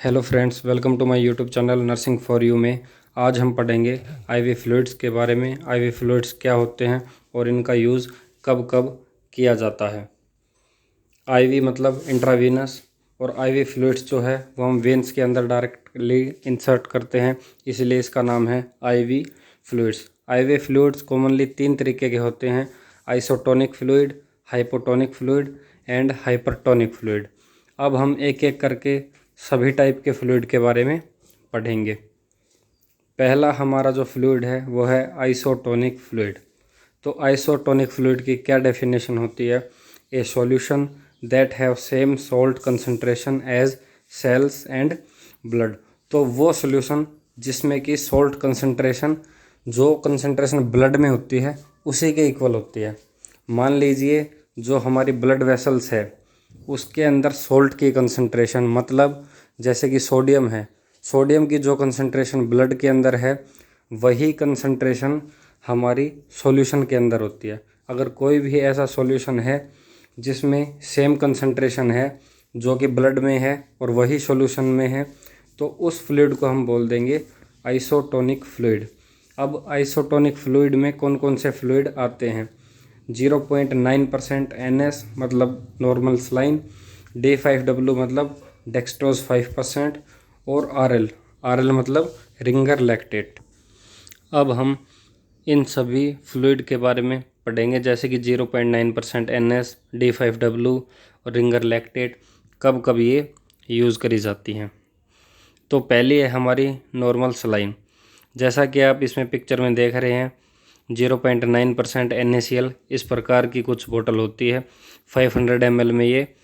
Hello friends, welcome to my YouTube channel nursing for you में आज हम पढ़ेंगे आईवी फ्लूइड्स के बारे में। आईवी फ्लूइड्स क्या होते हैं और इनका यूज़ कब कब किया जाता है। आईवी मतलब इंट्रावीनस, और आईवी फ्लूइड्स जो है वो हम वेंस के अंदर डायरेक्टली इंसर्ट करते हैं, इसलिए इसका नाम है ivy fluids. Ivy fluids commonly तीन तरीके के होते हैं: isotonic fluid, hypotonic fluid and hypertonic fluid. अब हम एक एक करके सभी टाइप के फ्लूइड के बारे में पढ़ेंगे। पहला हमारा जो फ्लूइड है वो है आइसोटोनिक फ्लूइड। तो आइसोटोनिक फ्लूइड की क्या डेफिनेशन होती है? A solution that have same salt concentration as cells and blood. तो वो सॉल्यूशन जिसमें कि सॉल्ट कंसंट्रेशन, जो कंसंट्रेशन ब्लड में होती है उसी के इक्वल होती है। मान लीजिए जो हमारी ब्लड वेसल्स है उसके अंदर सॉल्ट की कंसंट्रेशन, मतलब जैसे कि सोडियम है, सोडियम की जो कंसंट्रेशन ब्लड के अंदर है वही कंसंट्रेशन हमारी सॉल्यूशन के अंदर होती है। अगर कोई भी ऐसा सॉल्यूशन है जिसमें सेम कंसंट्रेशन है जो कि ब्लड में है और वही सॉल्यूशन में है, तो उस फ्लूइड को हम बोल देंगे आइसोटोनिक फ्लूइड। अब आइसोटोनिक फ्लूइड में कौन कौन से फ्लूइड आते हैं? 0.9% NS मतलब नॉर्मल सलाइन, D5W मतलब डेक्सट्रोज 5%, और RL मतलब रिंगर लैक्टेट। अब हम इन सभी फ्लूइड के बारे में पढ़ेंगे, जैसे कि 0.9% NS, D5W और रिंगर लैक्टेट कब कब ये यूज़ करी जाती हैं। तो पहली है हमारी नॉर्मल सलाइन। जैसा कि आप इसमें पिक्चर में देख रहे हैं, 0.9% NaCl इस प्रकार की कुछ बोतल होती है। 500 ml में ये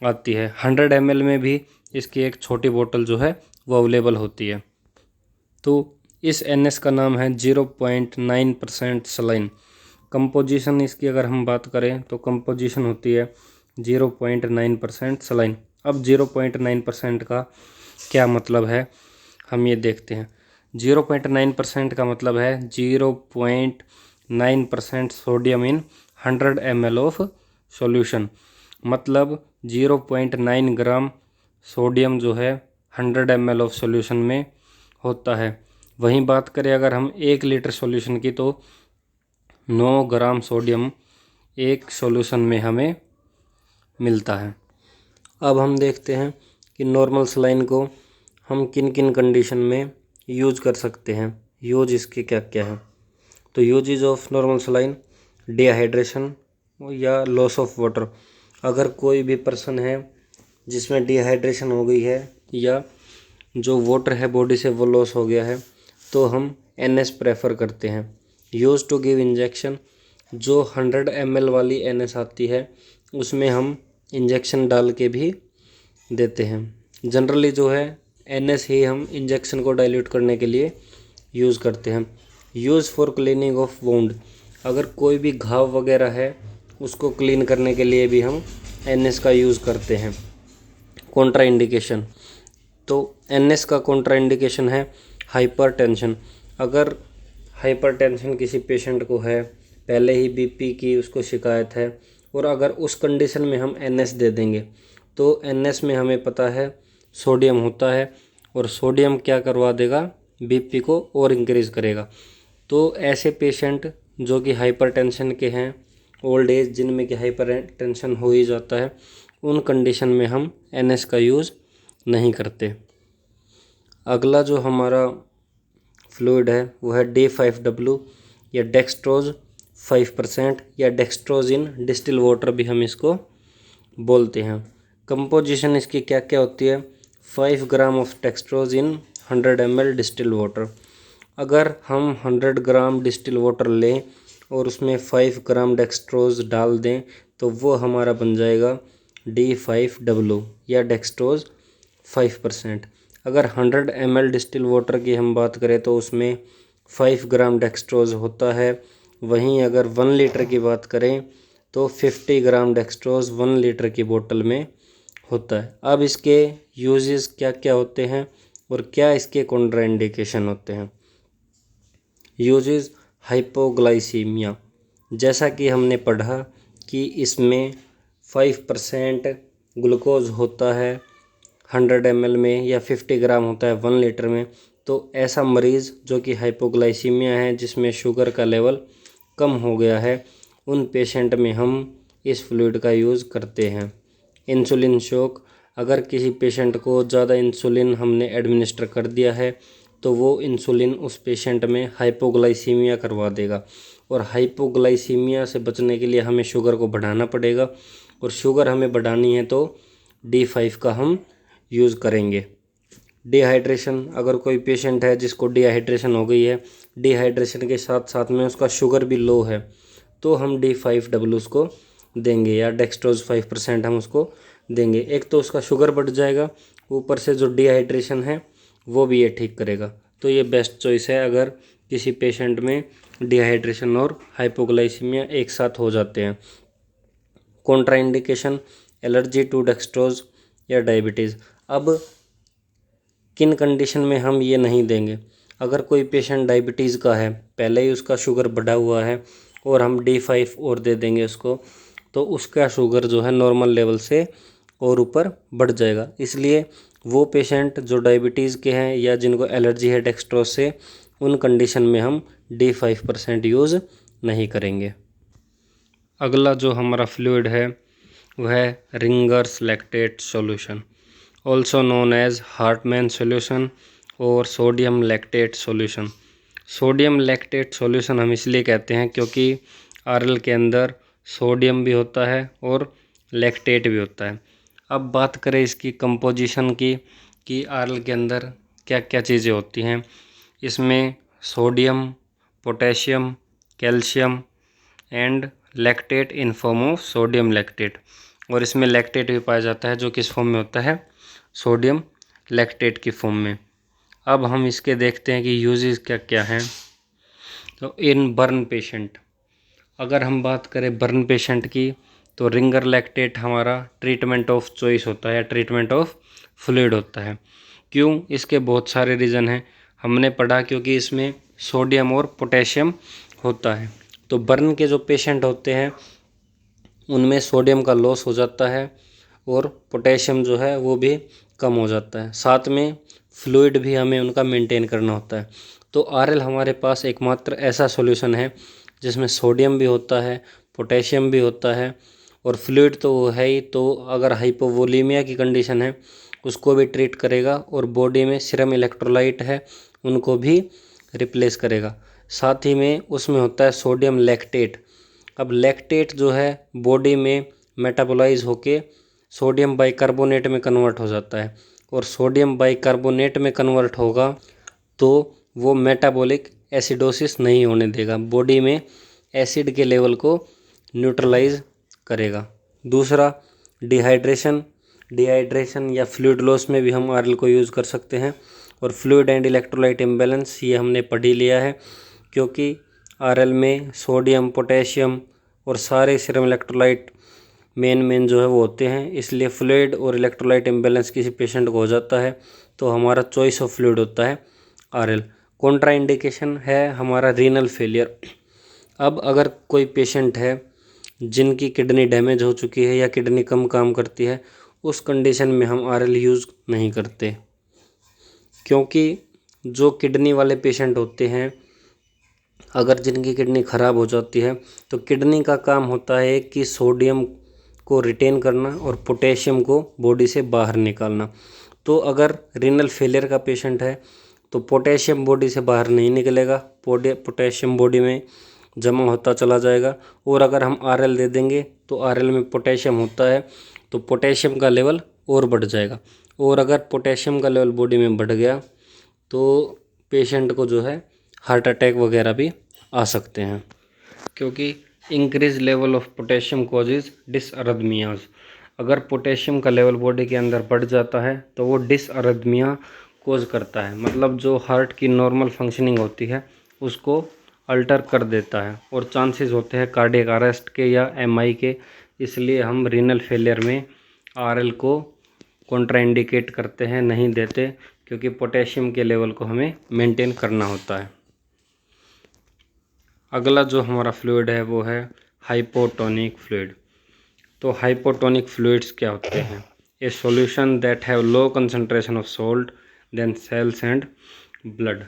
आती है। 100 ml में भी इसकी एक छोटी बोतल जो है वो अवेलेबल होती है। तो इस NS का नाम है 0.9% सलाइन। कंपोजिशन इसकी अगर हम बात करें तो कंपोजिशन होती है 0.9% सलाइन। अब 0.9% का क्या मतलब है हम ये देखते हैं। 0.9% का मतलब है 0.9% sodium in 100 ml of solution, मतलब 0.9 ग्राम सोडियम जो है 100 ml ऑफ सॉल्यूशन में होता है। वहीं बात करें अगर हम 1 लीटर सॉल्यूशन की, तो 9 ग्राम सोडियम एक सॉल्यूशन में हमें मिलता है। अब हम देखते हैं कि नॉर्मल सलाइन को हम किन किन कंडीशन में यूज कर सकते हैं। यूज इसके क्या क्या है? तो usages of normal saline: dehydration या लॉस ऑफ वाटर। अगर कोई भी पर्सन है जिसमें डिहाइड्रेशन हो गई है या जो वाटर है बॉडी से वो लॉस हो गया है, तो हम NS प्रेफर करते हैं। यूज टू गिव इंजेक्शन, जो 100 ml वाली NS आती है उसमें हम इंजेक्शन डाल के भी देते हैं। जनरली जो है NS ही हम इंजेक्शन को डाइल्यूट करने के लिए यूज़ करते हैं। Use for cleaning of wound, अगर कोई भी घाव वगैरह है उसको क्लीन करने के लिए भी हम NS का यूज़ करते हैं। कॉन्ट्रा इंडिकेशन, तो NS का कॉन्ट्रा इंडिकेशन है हाइपरटेंशन। अगर हाइपरटेंशन किसी पेशेंट को है, पहले ही BP की उसको शिकायत है, और अगर उस कंडीशन में हम NS दे देंगे तो NS में हमें पता है सोडियम होता है, और सोडियम क्या करवा देगा? BP को और इंक्रीज़ करेगा। तो ऐसे पेशेंट जो कि हाइपरटेंशन के हैं, ओल्ड एज जिनमें कि हाइपरटेंशन हो ही जाता है, उन कंडीशन में हम NS का यूज़ नहीं करते। अगला जो हमारा फ्लूइड है वो है D5W या डेक्सट्रोज 5% या डेक्सट्रोज इन डिस्टिल वाटर भी हम इसको बोलते हैं। कंपोजिशन इसकी क्या क्या होती है? 5 gram of dextrose in 100 ml distil water. अगर हम 100 ग्राम डिस्टिल वाटर लें और उसमें 5 ग्राम डेक्सट्रोज डाल दें तो वो हमारा बन जाएगा D5W या डेक्सट्रोज 5%। अगर 100 ml डिस्टिल वाटर की हम बात करें तो उसमें 5 ग्राम डेक्सट्रोज होता है। वहीं अगर 1 लीटर की बात करें तो 50 ग्राम डेक्सट्रोज 1 लीटर की बोतल में होता है। अब इसके यूजेस क्या क्या होते हैं और क्या इसके कॉन्ट्राइंडिकेशन होते हैं? यूजेस: हाइपोग्लाइसीमिया, जैसा कि हमने पढ़ा कि इसमें 5% ग्लूकोज होता है 100 ml में या 50 ग्राम होता है 1 लीटर में, तो ऐसा मरीज़ जो कि हाइपोग्लाइसीमिया है, जिसमें शुगर का लेवल कम हो गया है, उन पेशेंट में हम इस फ्लूइड का यूज़ करते हैं। इंसुलिन शॉक, अगर किसी पेशेंट को ज़्यादा इंसुलिन हमने एडमिनिस्टर कर दिया है तो वो इंसुलिन उस पेशेंट में हाइपोग्लाइसीमिया करवा देगा, और हाइपोग्लाइसीमिया से बचने के लिए हमें शुगर को बढ़ाना पड़ेगा, और शुगर हमें बढ़ानी है तो D5 का हम यूज़ करेंगे। डिहाइड्रेशन, अगर कोई पेशेंट है जिसको डिहाइड्रेशन हो गई है, डिहाइड्रेशन के साथ साथ में उसका शुगर भी लो है, तो हम D5W उसको देंगे, या डेक्सट्रोज 5% हम उसको देंगे। एक तो उसका शुगर बढ़ जाएगा, ऊपर से जो डिहाइड्रेशन है वो भी ये ठीक करेगा। तो ये बेस्ट चॉइस है अगर किसी पेशेंट में डिहाइड्रेशन और हाइपोग्लाइसीमिया एक साथ हो जाते हैं। कॉन्ट्राइंडिकेशन, एलर्जी टू डेक्सट्रोज या डायबिटीज़। अब किन कंडीशन में हम ये नहीं देंगे? अगर कोई पेशेंट डायबिटीज़ का है, पहले ही उसका शुगर बढ़ा हुआ है, और हम D5 और दे देंगे उसको, तो उसका शुगर जो है नॉर्मल लेवल से और ऊपर बढ़ जाएगा। इसलिए वो पेशेंट जो डायबिटीज़ के हैं या जिनको एलर्जी है डेक्सट्रोज से, उन कंडीशन में हम D5% यूज़ नहीं करेंगे। अगला जो हमारा फ्लूइड है वह है Ringer's lactate solution, also known as Hartmann solution और sodium lactate solution. Sodium lactate solution हम इसलिए कहते हैं क्योंकि आरएल के अंदर सोडियम भी होता है और लैक्टेट भी होता है। अब बात करें इसकी कंपोजिशन की, कि आरएल के अंदर क्या क्या चीज़ें होती हैं। इसमें sodium, potassium, calcium and lactate in form of sodium lactate, और इसमें लैक्टेट भी पाया जाता है जो किस फॉर्म में होता है, सोडियम लैक्टेट की फॉर्म में। अब हम इसके देखते हैं कि यूजेस क्या क्या हैं। तो इन बर्न पेशेंट, अगर हम बात करें बर्न पेशेंट की, तो रिंगर लैक्टेट हमारा ट्रीटमेंट ऑफ चॉइस होता है, ट्रीटमेंट ऑफ फ्लूइड होता है। क्यों? इसके बहुत सारे रीज़न हैं। हमने पढ़ा क्योंकि इसमें सोडियम और पोटेशियम होता है। तो बर्न के जो पेशेंट होते हैं उनमें सोडियम का लॉस हो जाता है और पोटेशियम जो है वो भी कम हो जाता है, साथ में फ्लूइड भी हमें उनका मेंटेन करना होता है। तो आरएल हमारे पास एकमात्र ऐसा सॉल्यूशन है जिसमें सोडियम भी होता है, पोटेशियम भी होता है, और फ्लूइड तो वो है ही। तो अगर हाइपोवोलीमिया की कंडीशन है उसको भी ट्रीट करेगा, और बॉडी में सीरम इलेक्ट्रोलाइट है उनको भी रिप्लेस करेगा। साथ ही में उसमें होता है सोडियम लैक्टेट। अब लैक्टेट जो है बॉडी में मेटाबोलाइज होके सोडियम बाइकार्बोनेट में कन्वर्ट हो जाता है, और सोडियम बाइकार्बोनेट में कन्वर्ट होगा तो वो मेटाबॉलिक एसिडोसिस नहीं होने देगा, बॉडी में एसिड के लेवल को न्यूट्रलाइज करेगा। दूसरा, डिहाइड्रेशन या फ्लूइड लॉस में भी हम आरएल को यूज़ कर सकते हैं, और फ्लूइड एंड इलेक्ट्रोलाइट इम्बैलेंस ये हमने पढ़ ही लिया है, क्योंकि आरएल में सोडियम, पोटेशियम और सारे सीरम इलेक्ट्रोलाइट मेन जो है वो होते हैं। इसलिए फ्लूइड और इलेक्ट्रोलाइट इम्बैलेंस किसी पेशेंट को हो जाता है तो हमारा चॉइस ऑफ फ्लूइड होता है आरएल। कॉन्ट्राइंडिकेशन है हमारा रीनल फेलियर। अब अगर कोई पेशेंट है जिनकी किडनी डैमेज हो चुकी है या किडनी कम काम करती है, उस कंडीशन में हम आरएल यूज़ नहीं करते, क्योंकि जो किडनी वाले पेशेंट होते हैं अगर जिनकी किडनी ख़राब हो जाती है तो किडनी का काम होता है कि सोडियम को रिटेन करना और पोटेशियम को बॉडी से बाहर निकालना। तो अगर रीनल फेलियर का पेशेंट है तो पोटेशियम बॉडी से बाहर नहीं निकलेगा, पोटेशियम बॉडी में जमा होता चला जाएगा, और अगर हम आरएल दे देंगे तो आरएल में पोटेशियम होता है तो पोटेशियम का लेवल और बढ़ जाएगा, और अगर पोटेशियम का लेवल बॉडी में बढ़ गया तो पेशेंट को जो है हार्ट अटैक वगैरह भी आ सकते हैं, क्योंकि increase level of potassium causes dysarrhythmias. अगर पोटेशियम का लेवल बॉडी के अंदर बढ़ जाता है तो वो डिसअरिथमिया कोज करता है, मतलब जो हार्ट की नॉर्मल फंक्शनिंग होती है उसको अल्टर कर देता है, और चांसेस होते हैं कार्डियक अरेस्ट के या एमआई के। इसलिए हम रीनल फेलियर में आरएल को कॉन्ट्राइंडिकेट करते हैं, नहीं देते, क्योंकि पोटेशियम के लेवल को हमें मेंटेन करना होता है। अगला जो हमारा फ्लूइड है वो है हाइपोटोनिक फ्लूइड। तो हाइपोटोनिक फ्लूइड्स क्या होते हैं? A solution that have low concentration of salt than cells and blood.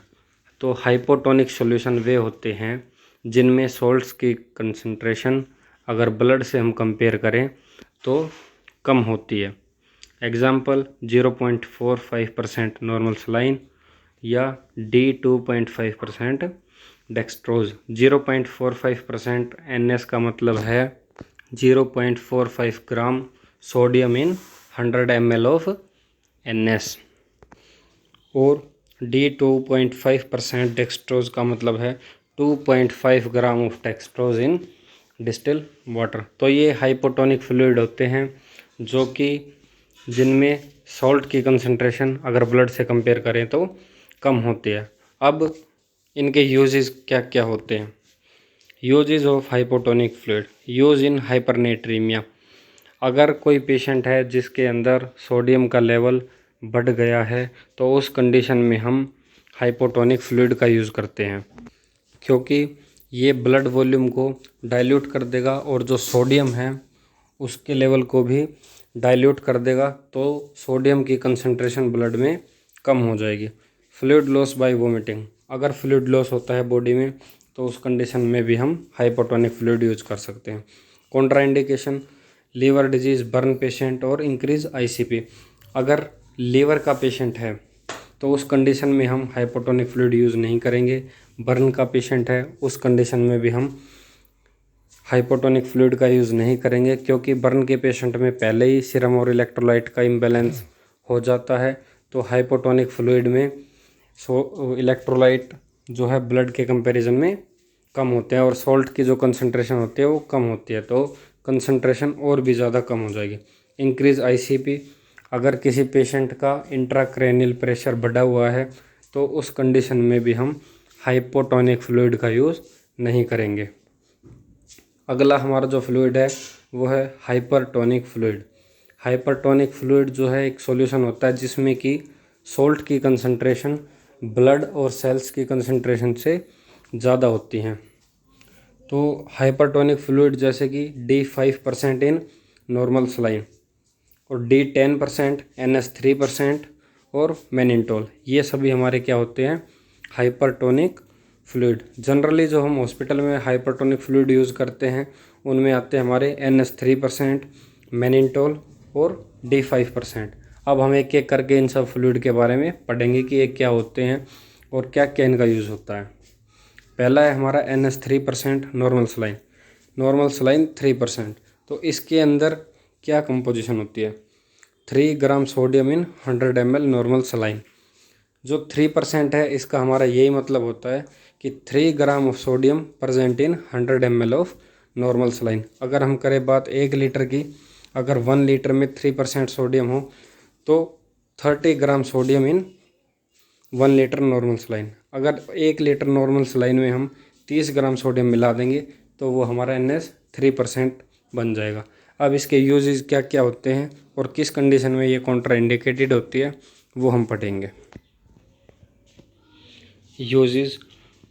तो हाइपोटोनिक सॉल्यूशन वे होते हैं जिनमें सॉल्ट्स की कंसंट्रेशन अगर ब्लड से हम कंपेयर करें तो कम होती है। एग्जाम्पल 0.45% नॉर्मल सलाइन या D2.5% डेक्सट्रोज। 0.45% NS का मतलब है 0.45 gram sodium in 100 ml of NS, और D2.5% डेक्सट्रोज का मतलब है 2.5 gram of dextrose in distil water. तो ये हाइपोटोनिक फ्लूइड होते हैं जो कि जिनमें सॉल्ट की कंसंट्रेशन अगर ब्लड से कंपेयर करें तो कम होती है। अब इनके यूजेस क्या क्या होते हैं। Uses of hypotonic fluid. Use in हाइपरनेट्रीमिया। अगर कोई पेशेंट है जिसके अंदर सोडियम का लेवल बढ़ गया है तो उस कंडीशन में हम हाइपोटोनिक फ्लूइड का यूज़ करते हैं, क्योंकि ये ब्लड वॉल्यूम को डाइल्यूट कर देगा और जो सोडियम है उसके लेवल को भी डाइल्यूट कर देगा, तो सोडियम की कंसंट्रेशन ब्लड में कम हो जाएगी। Fluid loss by vomiting. अगर फ्लूइड लॉस होता है बॉडी में तो उस कंडीशन में भी हम हाइपोटोनिक फ्लूइड यूज कर सकते हैं। Contraindication, liver disease, burn patient और इंक्रीज ICP। अगर लीवर का पेशेंट है तो उस कंडीशन में हम हाइपोटोनिक फ्लूइड यूज़ नहीं करेंगे। बर्न का पेशेंट है उस कंडीशन में भी हम हाइपोटोनिक फ्लूइड का यूज़ नहीं करेंगे, क्योंकि बर्न के पेशेंट में पहले ही सीरम और इलेक्ट्रोलाइट का इम्बैलेंस हो जाता है। तो हाइपोटोनिक फ्लूइड में इलेक्ट्रोलाइट जो है ब्लड के कंपैरिजन में कम होते हैं और सॉल्ट की जो कंसंट्रेशन होती है वो कम होती है, तो कंसंट्रेशन और भी ज़्यादा कम हो जाएगी। Increase ICP। अगर किसी पेशेंट का इंट्राक्रैनियल प्रेशर बढ़ा हुआ है तो उस कंडीशन में भी हम हाइपोटोनिक फ्लूइड का यूज़ नहीं करेंगे। अगला हमारा जो फ्लूइड है वो है हाइपरटोनिक फ्लूइड। हाइपरटोनिक फ्लूइड जो है एक सॉल्यूशन होता है जिसमें कि सॉल्ट की कंसंट्रेशन ब्लड और सेल्स की कंसंट्रेशन से ज़्यादा होती हैं। तो हाइपरटोनिक फ्लूइड जैसे कि D5% इन नॉर्मल सलाइन और D10%, NS3% और मैनिनटोल, ये सभी हमारे क्या होते हैं, हाइपरटोनिक फ्लूइड। जनरली जो हम हॉस्पिटल में हाइपरटोनिक फ्लूइड यूज़ करते हैं उनमें आते हैं हमारे NS3%, मैनिनटोल और D5%। अब हम एक एक करके इन सब फ्लूइड के बारे में पढ़ेंगे कि ये क्या होते हैं और क्या क्या इनका यूज़ होता है। पहला है हमारा NS3% normal saline. Normal saline 3%। तो इसके अंदर क्या कंपोजिशन होती है, 3 ग्राम सोडियम इन 100 ml नॉर्मल सलाइन। जो 3% है इसका हमारा यही मतलब होता है कि 3 gram of sodium present in 100 ml of normal saline. अगर हम करें बात 1 लीटर की, अगर 1 लीटर में 3% सोडियम हो तो 30 ग्राम सोडियम इन 1 लीटर नॉर्मल सलाइन। अगर 1 लीटर नॉर्मल सलाइन में हम 30 ग्राम सोडियम मिला देंगे तो वो हमारा NS3% बन जाएगा। अब इसके यूजेस क्या क्या होते हैं और किस कंडीशन में ये कॉन्ट्राइंडिकेटेड होती है वो हम पढ़ेंगे। Uses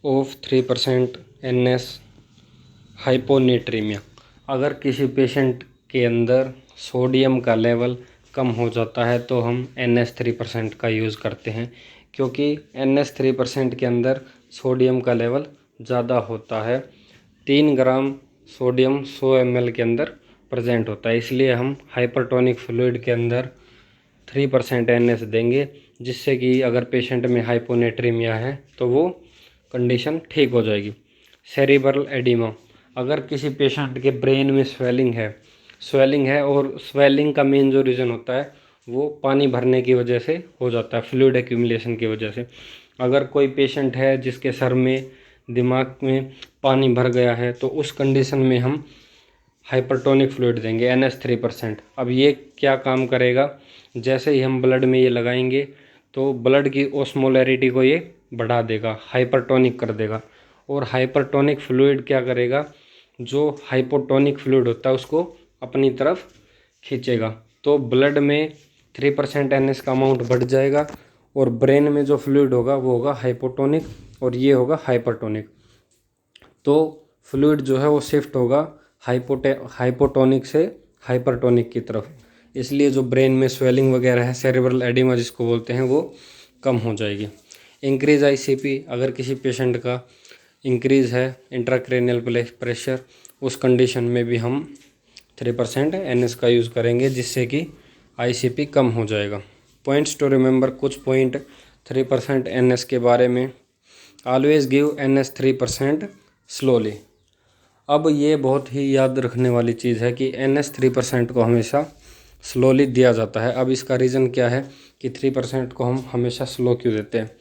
of 3% NS hyponatraemia. अगर किसी पेशेंट के अंदर सोडियम का लेवल कम हो जाता है तो हम NS3% का यूज़ करते हैं, क्योंकि NS3% के अंदर सोडियम का लेवल ज़्यादा होता है। 3 ग्राम सोडियम 100 ml के अंदर प्रेजेंट होता है, इसलिए हम हाइपरटोनिक फ्लूइड के अंदर 3% NS देंगे, जिससे कि अगर पेशेंट में हाइपोनेट्रीमिया है तो वो कंडीशन ठीक हो जाएगी। Cerebral oedema. अगर किसी पेशेंट के ब्रेन में स्वेलिंग है और स्वेलिंग का मेन जो रीज़न होता है वो पानी भरने की वजह से हो जाता है, फ्लूइड एक्यूमुलेशन की वजह से। अगर कोई पेशेंट है जिसके सर में, दिमाग में पानी भर गया है तो उस कंडीशन में हम हाइपरटोनिक फ्लूइड देंगे NS3%। अब ये क्या काम करेगा, जैसे ही हम ब्लड में ये लगाएंगे तो ब्लड की ओस्मोलैरिटी को ये बढ़ा देगा, हाइपरटोनिक कर देगा। और हाइपरटोनिक फ्लूइड क्या करेगा, जो हाइपोटोनिक फ्लूइड होता है उसको अपनी तरफ खींचेगा, तो ब्लड में 3% NS का अमाउंट बढ़ जाएगा और ब्रेन में जो फ्लूइड होगा वो होगा हाइपोटोनिक और ये होगा हाइपरटोनिक। तो फ्लूइड जो है वो शिफ्ट होगा हाइपोटोनिक से हाइपरटोनिक की तरफ। इसलिए जो ब्रेन में स्वेलिंग वगैरह है, सेरेब्रल एडिमा जिसको बोलते हैं, वो कम हो जाएगी। इंक्रीज ICP, अगर किसी पेशेंट का इंक्रीज़ है इंट्राक्रैनियल प्रेशर, उस कंडीशन में भी हम 3% NS का यूज़ करेंगे, जिससे कि ICP कम हो जाएगा। पॉइंट्स टू रिमेंबर, कुछ पॉइंट 3% NS के बारे में। Always give NS 3% slowly. अब ये बहुत ही याद रखने वाली चीज़ है कि NS 3% को हमेशा स्लोली दिया जाता है। अब इसका रीज़न क्या है कि 3% को हम हमेशा स्लो क्यों देते हैं।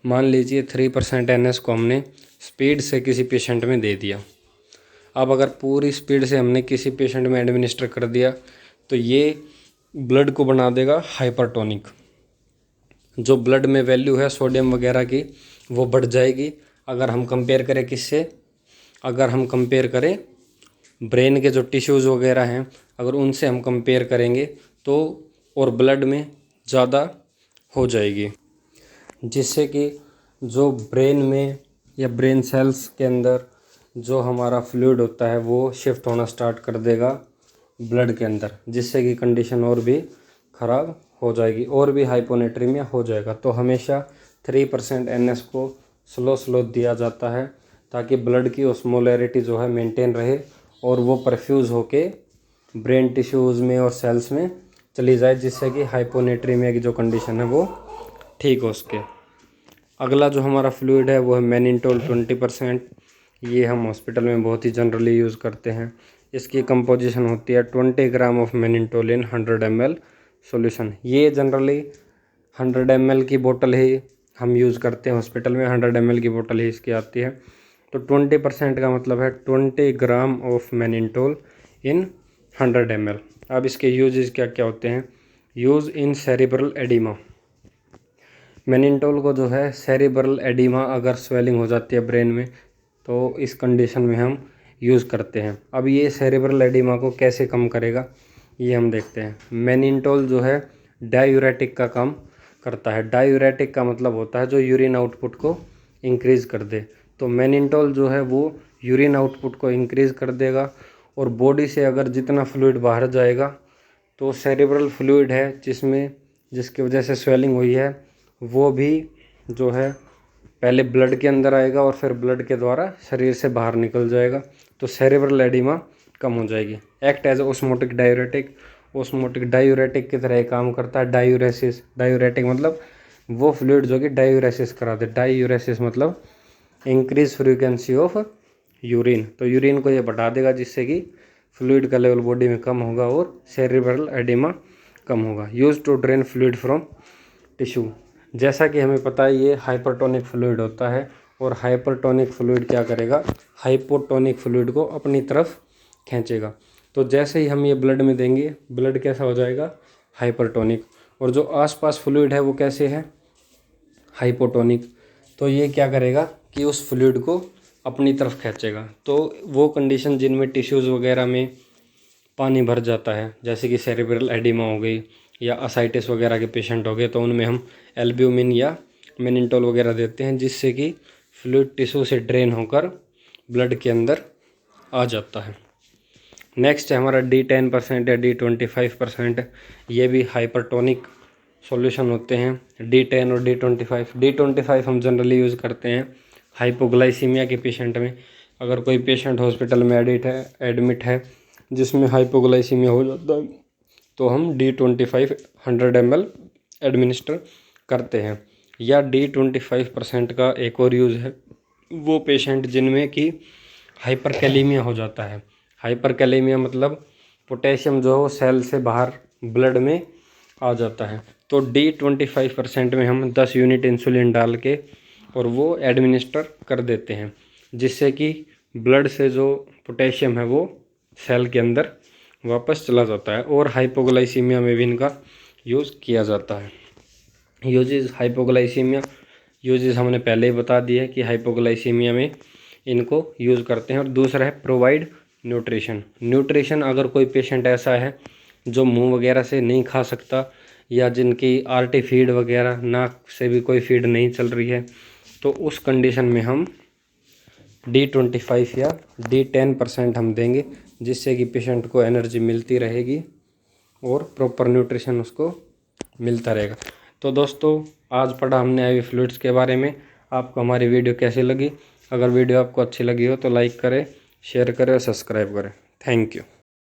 मान लीजिए 3% NS को हमने स्पीड से किसी पेशेंट में दे दिया। अब अगर पूरी स्पीड से हमने किसी पेशेंट में एडमिनिस्टर कर दिया तो ये ब्लड को बना देगा हाइपरटोनिक। जो ब्लड में वैल्यू है सोडियम वगैरह की, वो बढ़ जाएगी। अगर हम कंपेयर करें किससे, अगर हम कंपेयर करें ब्रेन के जो टिश्यूज़ वगैरह हैं, अगर उनसे हम कंपेयर करेंगे तो और ब्लड में ज़्यादा हो जाएगी, जिससे कि जो ब्रेन में या ब्रेन सेल्स के अंदर जो हमारा फ्लूइड होता है वो शिफ्ट होना स्टार्ट कर देगा ब्लड के अंदर, जिससे कि कंडीशन और भी ख़राब हो जाएगी और भी हाइपोनेट्रीमिया हो जाएगा। तो हमेशा 3% NS को स्लो दिया जाता है ताकि ब्लड की ओस्मोलैरिटी जो है मेंटेन रहे और वो परफ्यूज़ होके ब्रेन टिश्यूज़ में और सेल्स में चली जाए, जिससे कि हाइपोनेट्रीमिया की जो कंडीशन है वो ठीक हो सके। अगला जो हमारा फ्लूइड है वो है मैनिनटोल 20%। ये हम हॉस्पिटल में बहुत ही जनरली यूज़ करते हैं। इसकी कंपोजिशन होती है 20 gram of mannitol in 100 ml solution. ये जनरली 100 ml की बोतल ही हम यूज़ करते हैं हॉस्पिटल में, 100 ml की बोतल ही इसकी आती है। तो 20% का मतलब है 20 gram of mannitol in 100 ml। अब इसके यूजेस क्या क्या होते हैं। Use in cerebral oedema. Mannitol को जो है सेरिब्रल एडिमा, अगर स्वेलिंग हो जाती है ब्रेन में, तो इस कंडीशन में हम यूज़ करते हैं। अब ये सेरिब्रल एडिमा को कैसे कम करेगा ये हम देखते हैं। मैनिनटोल जो है डायूरेटिक का काम करता है। डायूरेटिक का मतलब होता है जो यूरिन आउटपुट को इंक्रीज़ कर दे। तो मैनिनटोल जो है वो यूरिन आउटपुट को इंक्रीज़ कर देगा और बॉडी से अगर जितना फ्लूइड बाहर जाएगा तो सेरिब्रल फ्लूइड है जिसकी वजह से स्वेलिंग हुई है वो भी जो है पहले ब्लड के अंदर आएगा और फिर ब्लड के द्वारा शरीर से बाहर निकल जाएगा। तो सेरिब्रल एडिमा कम हो जाएगी। Act as osmotic diuretic. Osmotic diuretic की तरह काम करता है। डायूरेसिस, डायूरेटिक मतलब वो फ्लूइड जो कि डायूरेसिस करा दे। डायूरेसिस मतलब इंक्रीज फ्रीक्वेंसी ऑफ यूरिन। तो यूरिन को ये बढ़ा देगा जिससे कि फ्लूइड का लेवल बॉडी में कम होगा और सेरिब्रल एडिमा कम होगा। Use to drain fluid from tissue. जैसा कि हमें पता है ये हाइपरटोनिक फ्लूइड होता है और हाइपरटोनिक फ्लूइड क्या करेगा, हाइपोटोनिक फ्लूइड को अपनी तरफ खींचेगा। तो जैसे ही हम ये ब्लड में देंगे ब्लड कैसा हो जाएगा, हाइपरटोनिक। और जो आसपास फ्लूइड है वो कैसे है, हाइपोटोनिक। तो ये क्या करेगा कि उस फ्लूइड को अपनी तरफ खींचेगा। तो वो कंडीशन जिनमें टिश्यूज़ वगैरह में पानी भर जाता है, जैसे कि सेरिब्रल एडिमा हो गई या असाइटिस वगैरह के पेशेंट हो गए, तो उनमें हम एल्ब्यूमिन या मैनिनटोल वगैरह देते हैं जिससे कि फ्लूइड टिश्यू से ड्रेन होकर ब्लड के अंदर आ जाता है। नेक्स्ट है हमारा D10% या D25%। ये भी हाइपरटोनिक सॉल्यूशन होते हैं। D10 और D25। D25 हम जनरली यूज़ करते हैं हाइपोग्लाइसीमिया के पेशेंट में। अगर कोई पेशेंट हॉस्पिटल में एडमिट है जिसमें हाइपोग्लाइसीमिया हो जाता है तो हम D25 100 ml एडमिनिस्टर करते हैं। या D25% का एक और यूज़ है वो पेशेंट जिनमें कि हाइपरकैलेमिया हो जाता है। हाइपरकैलेमिया मतलब पोटेशियम जो है सेल से बाहर ब्लड में आ जाता है। तो D25% में हम 10 यूनिट इंसुलिन डाल के और वो एडमिनिस्टर कर देते हैं जिससे कि ब्लड से जो पोटेशियम है वो सेल के अंदर वापस चला जाता है। और हाइपोग्लाइसीमिया में भी इनका यूज़ किया जाता है। यूजेस हाइपोग्लाइसीमिया यूजेस हमने पहले ही बता दिए कि हाइपोग्लाइसीमिया में इनको यूज़ करते हैं। और दूसरा है प्रोवाइड न्यूट्रिशन। न्यूट्रिशन अगर कोई पेशेंट ऐसा है जो मुंह वगैरह से नहीं खा सकता या जिनकी आरटी फीड वगैरह नाक से भी कोई फीड नहीं चल रही है तो उस कंडीशन में हम D25 या D10% हम देंगे जिससे कि पेशेंट को एनर्जी मिलती रहेगी और प्रॉपर न्यूट्रिशन उसको मिलता रहेगा। तो दोस्तों आज पढ़ा हमने आईवी फ्लूइड्स के बारे में। आपको हमारी वीडियो कैसी लगी? अगर वीडियो आपको अच्छी लगी हो तो लाइक करें, शेयर करें और सब्सक्राइब करें। Thank you.